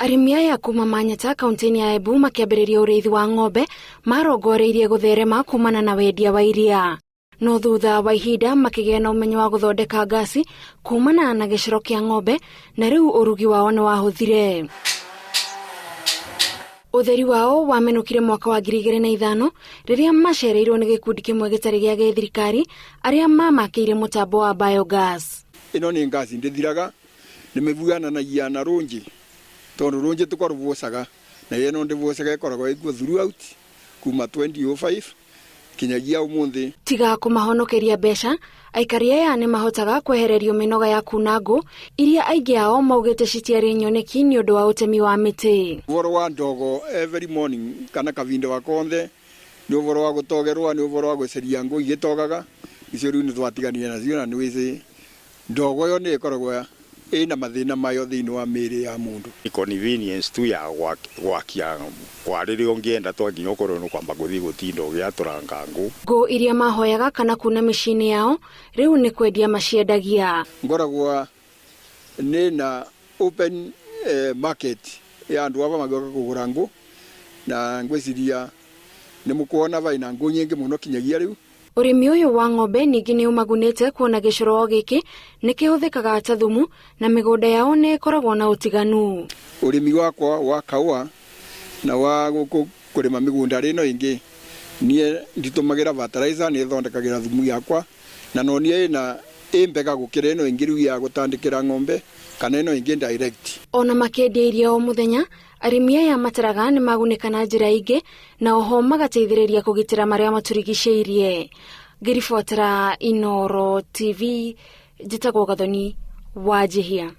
Arimi aya kuuma Manyatta kaunti-ini ya Embu makiambĩrĩria ũrĩithi wa ng'ombe marongoreirie gũtherema kumana na wendia wa iria. No thutha wa ihinda makĩgĩa na ũmenyo wa gũthondeka ngasi kumana na gĩcoro kĩa ng'ombe na rĩu ũrugi wao nĩ wahũthire. Ũtheri wao wamenukire mwaka wa 2005 rĩrĩa macereirwo nĩ gikundi kimwe gitari gĩa githirikari arĩa mamakĩire mũtambo wa biogas. Ĩno nĩ ngasi ndĩthiraga nĩmĩvuananagia na rũnji tondũ rũnji tũkarũvocaga na ĩno ndĩvocaga ĩkoragwo ĩkuo throughout kuma 2005 kinyagia ũmũthĩ. Tiga kũmahonokeria mbeca, Aikari aya nimahotaga kwehererio mĩnoga ya kuuna ngũ iria aingĩ ao maugĩte citiarĩ nyoneki nĩ ũndũ wa ũtemi wa mĩtĩ. Ũhoro wa ndogo every morning kana kavinda wa konthe nĩ ũhoro wa gũtogerwa, nĩ ũhoro wa gũceria ngũ igĩtogaga icio rĩu nĩ twatiganire nacio na nĩ wĩci ndogo yo nĩ ĩkoragwo ĩna mathĩna mayo thĩinĩ wa mĩĩrĩ ya mũndũ. Convenience tu ya gwakia kwarĩrĩa ũngĩenda to nginya ũkorwo nĩ kwamba gũthiĩ gũtinda ũgĩatũranga ngũ iria mahoyaga kana kuna mĩciĩ-inĩ yao rĩu nĩ kwendia maciendagia. Ngoragwo nĩ na open market ya andũ ava magĩoka kũgũra ngũ na ngwĩciria nĩ mũkuona vaina ngũ nyingĩ mũno kinyagia rĩu. Urimi ũyũ wa ng'ombe ningĩ nĩ ũmagunĩte kuona gĩcoro gĩkĩ nĩ kĩhũthĩkaga ta thumu na mĩgũnda yao nĩ ĩkoragwo na ũtiganu. Urimi wakwa wa kaua na wa kũrĩma mĩgũnda ĩno ĩngĩ niĩ nditũmagĩra fertilizer nĩ thondekagĩra thumu yakwa na no niĩ na ĩmbega gũkĩra ĩno ĩngĩ rĩu ya gũtandĩkĩra ng'ombe kana ĩno ĩngĩ direct. Ona makĩendia iria o mũthenya, arimi aya mataraga nĩ magunĩka na njĩra ingĩ na oho magateithĩrĩria kũgitĩra marĩa maturigicĩirie. Ngĩribotera Inooro TV, njĩtagwo Gathoni wa Jihia.